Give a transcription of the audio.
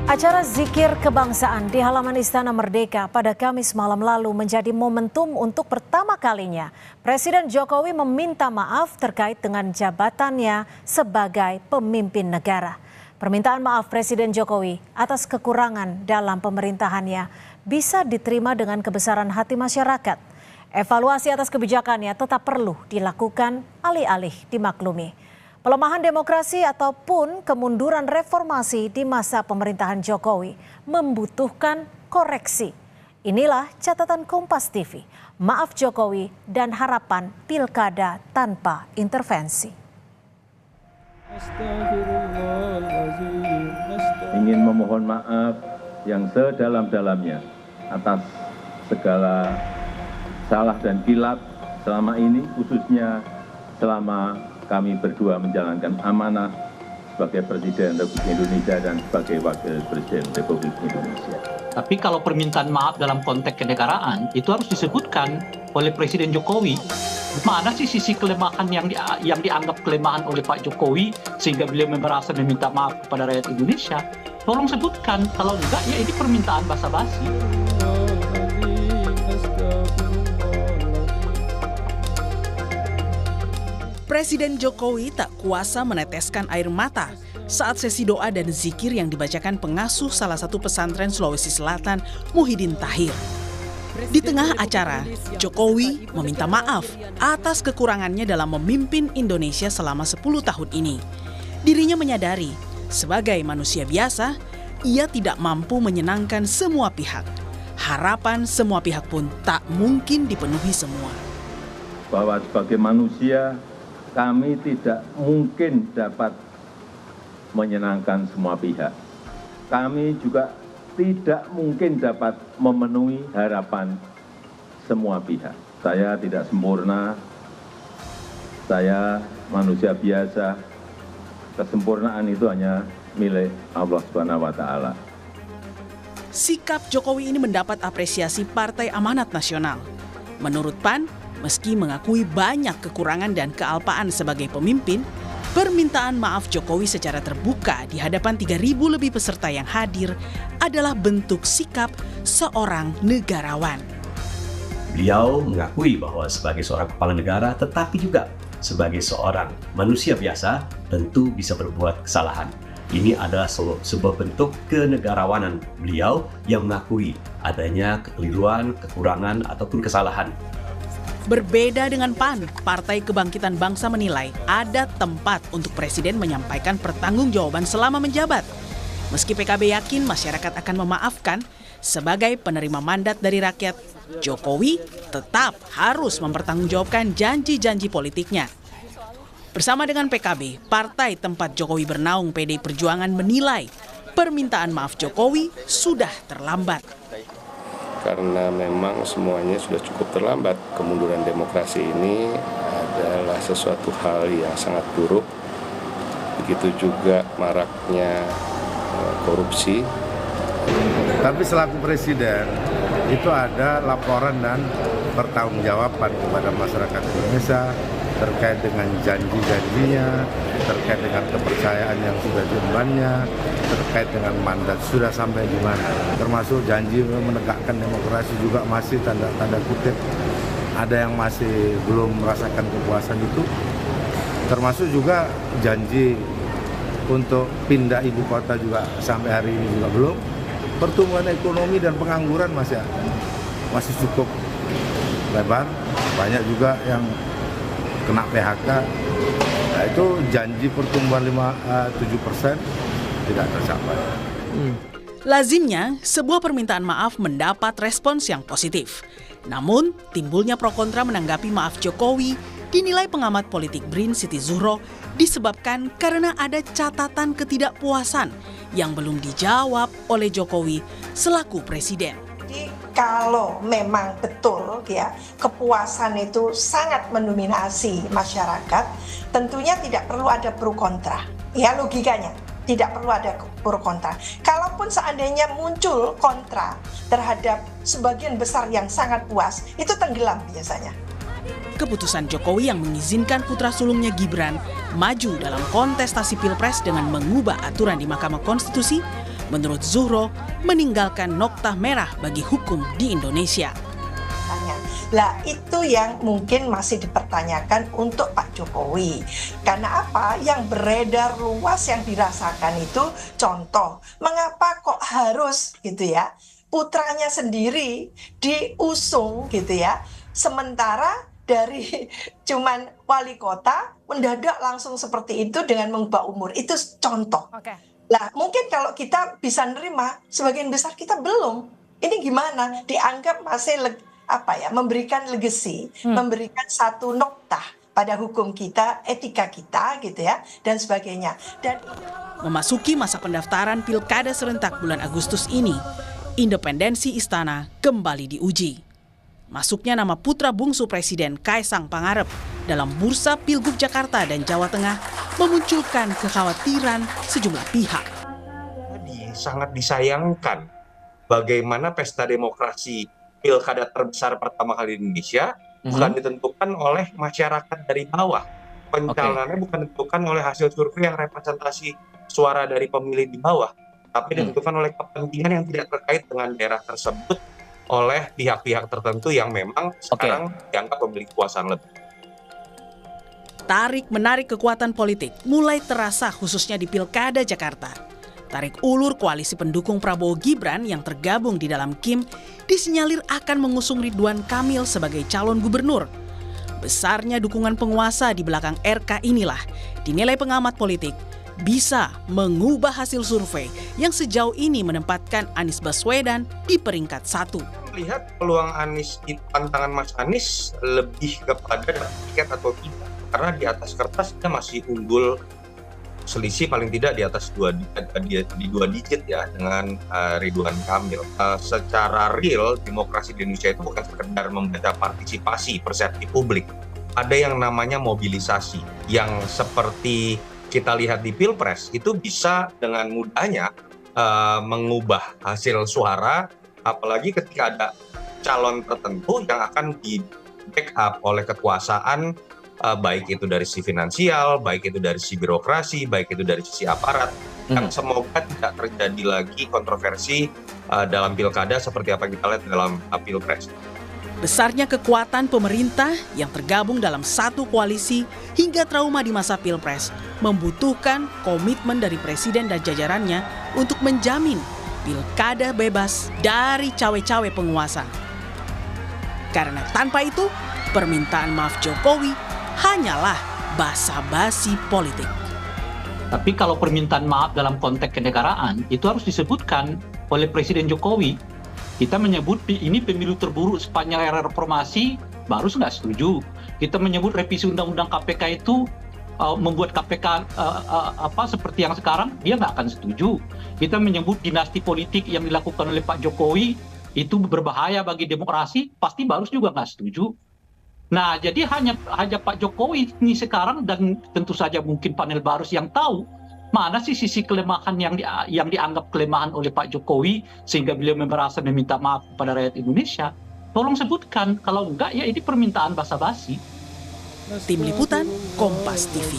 Acara zikir kebangsaan di halaman Istana Merdeka pada Kamis malam lalu menjadi momentum untuk pertama kalinya Presiden Jokowi meminta maaf terkait dengan jabatannya sebagai pemimpin negara. Permintaan maaf Presiden Jokowi atas kekurangan dalam pemerintahannya bisa diterima dengan kebesaran hati masyarakat. Evaluasi atas kebijakannya tetap perlu dilakukan, alih-alih dimaklumi. Pelemahan demokrasi ataupun kemunduran reformasi di masa pemerintahan Jokowi membutuhkan koreksi. Inilah catatan Kompas TV, maaf Jokowi dan harapan pilkada tanpa intervensi. Ingin memohon maaf yang sedalam-dalamnya atas segala salah dan kilap selama ini, khususnya selama kami berdua menjalankan amanah sebagai Presiden Republik Indonesia dan sebagai Wakil Presiden Republik Indonesia. Tapi kalau permintaan maaf dalam konteks kenegaraan itu harus disebutkan oleh Presiden Jokowi. Mana sih sisi kelemahan yang dianggap kelemahan oleh Pak Jokowi sehingga beliau merasa meminta maaf kepada rakyat Indonesia? Tolong sebutkan, kalau enggak ya ini permintaan basa-basi. Presiden Jokowi tak kuasa meneteskan air mata saat sesi doa dan zikir yang dibacakan pengasuh salah satu pesantren Sulawesi Selatan, Muhyiddin Tahir. Di tengah acara, Jokowi meminta maaf atas kekurangannya dalam memimpin Indonesia selama 10 tahun ini. Dirinya menyadari, sebagai manusia biasa, ia tidak mampu menyenangkan semua pihak. Harapan semua pihak pun tak mungkin dipenuhi semua. Bahwa sebagai manusia, kami tidak mungkin dapat menyenangkan semua pihak. Kami juga tidak mungkin dapat memenuhi harapan semua pihak. Saya tidak sempurna, saya manusia biasa. Kesempurnaan itu hanya milik Allah Subhanahu wa Ta'ala. Sikap Jokowi ini mendapat apresiasi Partai Amanat Nasional. Menurut PAN, meski mengakui banyak kekurangan dan kealpaan sebagai pemimpin, permintaan maaf Jokowi secara terbuka di hadapan 3.000 lebih peserta yang hadir adalah bentuk sikap seorang negarawan. Beliau mengakui bahwa sebagai seorang kepala negara, tetapi juga sebagai seorang manusia biasa, tentu bisa berbuat kesalahan. Ini adalah sebuah bentuk kenegarawanan beliau yang mengakui adanya kekeliruan, kekurangan, ataupun kesalahan. Berbeda dengan PAN, Partai Kebangkitan Bangsa menilai ada tempat untuk Presiden menyampaikan pertanggungjawaban selama menjabat. Meski PKB yakin masyarakat akan memaafkan, sebagai penerima mandat dari rakyat, Jokowi tetap harus mempertanggungjawabkan janji-janji politiknya. Bersama dengan PKB, partai tempat Jokowi bernaung PDI Perjuangan menilai permintaan maaf Jokowi sudah terlambat. Karena memang semuanya sudah cukup terlambat. Kemunduran demokrasi ini adalah sesuatu hal yang sangat buruk. Begitu juga maraknya korupsi. Tapi selaku presiden itu ada laporan dan pertanggungjawaban kepada masyarakat Indonesia terkait dengan janji-janjinya, terkait dengan kepercayaan yang sudah diembannya, terkait dengan mandat sudah sampai di mana. Termasuk janji menegakkan demokrasi juga masih tanda kutip ada yang masih belum merasakan kepuasan itu. Termasuk juga janji untuk pindah ibu kota juga sampai hari ini juga belum. Pertumbuhan ekonomi dan pengangguran masih cukup lebar. Banyak juga yang kena PHK. Nah, itu janji pertumbuhan 7% tidak tercapai. Lazimnya, sebuah permintaan maaf mendapat respons yang positif. Namun, timbulnya pro kontra menanggapi maaf Jokowi dinilai pengamat politik BRIN Siti Zuhro disebabkan karena ada catatan ketidakpuasan yang belum dijawab oleh Jokowi selaku presiden. Jadi kalau memang betul ya kepuasan itu sangat mendominasi masyarakat, tentunya tidak perlu ada pro kontra. Ya logikanya. Tidak perlu ada pro kontra. Kalaupun seandainya muncul kontra terhadap sebagian besar yang sangat puas, itu tenggelam biasanya. Keputusan Jokowi yang mengizinkan putra sulungnya Gibran maju dalam kontestasi Pilpres dengan mengubah aturan di Mahkamah Konstitusi menurut Zuhro, meninggalkan noktah merah bagi hukum di Indonesia. Lah itu yang mungkin masih dipertanyakan untuk Pak Jokowi. Karena apa? Yang beredar luas yang dirasakan itu contoh, mengapa kok harus gitu ya, putranya sendiri diusung gitu ya, sementara dari cuman wali kota mendadak langsung seperti itu dengan mengubah umur. Itu contoh. Lah mungkin kalau kita bisa nerima, sebagian besar kita belum. Ini gimana? Dianggap masih memberikan legacy, memberikan satu noktah pada hukum kita, etika kita gitu ya, dan sebagainya. Dan memasuki masa pendaftaran Pilkada serentak bulan Agustus ini, independensi istana kembali diuji. Masuknya nama putra bungsu Presiden Kaisang Pangarep dalam bursa Pilgub Jakarta dan Jawa Tengah memunculkan kekhawatiran sejumlah pihak. Sangat disayangkan bagaimana pesta demokrasi pilkada terbesar pertama kali di Indonesia bukan ditentukan oleh masyarakat dari bawah. Pencalonannya bukan ditentukan oleh hasil survei yang representasi suara dari pemilih di bawah, tapi ditentukan oleh kepentingan yang tidak terkait dengan daerah tersebut oleh pihak-pihak tertentu yang memang sekarang dianggap memiliki kekuasaan lebih. Tarik-menarik kekuatan politik mulai terasa khususnya di Pilkada Jakarta. Tarik ulur koalisi pendukung Prabowo Gibran yang tergabung di dalam KIM disinyalir akan mengusung Ridwan Kamil sebagai calon gubernur. Besarnya dukungan penguasa di belakang RK inilah dinilai pengamat politik bisa mengubah hasil survei yang sejauh ini menempatkan Anies Baswedan di peringkat 1. Lihat peluang Anies di tantangan Mas Anies lebih kepada tiket atau tidak, karena di atas kertas dia masih unggul selisih paling tidak di atas dua digit ya dengan Ridwan Kamil. Secara real demokrasi di Indonesia itu bukan sekedar membaca partisipasi persepsi publik. Ada yang namanya mobilisasi yang seperti kita lihat di Pilpres itu bisa dengan mudahnya mengubah hasil suara, apalagi ketika ada calon tertentu yang akan di backup oleh kekuasaan, baik itu dari sisi finansial, baik itu dari sisi birokrasi, baik itu dari sisi aparat, yang semoga tidak terjadi lagi kontroversi dalam pilkada seperti apa kita lihat dalam Pilpres. Besarnya kekuatan pemerintah yang tergabung dalam satu koalisi hingga trauma di masa Pilpres membutuhkan komitmen dari Presiden dan jajarannya untuk menjamin pilkada bebas dari cawe-cawe penguasa. Karena tanpa itu, permintaan maaf Jokowi hanyalah basa-basi politik. Tapi kalau permintaan maaf dalam konteks kenegaraan itu harus disebutkan oleh Presiden Jokowi. Kita menyebut ini pemilu terburuk sepanjang era reformasi, baru nggak setuju. Kita menyebut revisi undang-undang KPK itu membuat KPK seperti yang sekarang, dia nggak akan setuju. Kita menyebut dinasti politik yang dilakukan oleh Pak Jokowi itu berbahaya bagi demokrasi, pasti baru juga nggak setuju. Nah, jadi hanya Pak Jokowi ini sekarang dan tentu saja mungkin panel Barus yang tahu mana sih sisi kelemahan yang dianggap kelemahan oleh Pak Jokowi sehingga beliau merasa meminta maaf kepada rakyat Indonesia. Tolong sebutkan, kalau enggak ya ini permintaan basa-basi. Tim Liputan Kompas TV.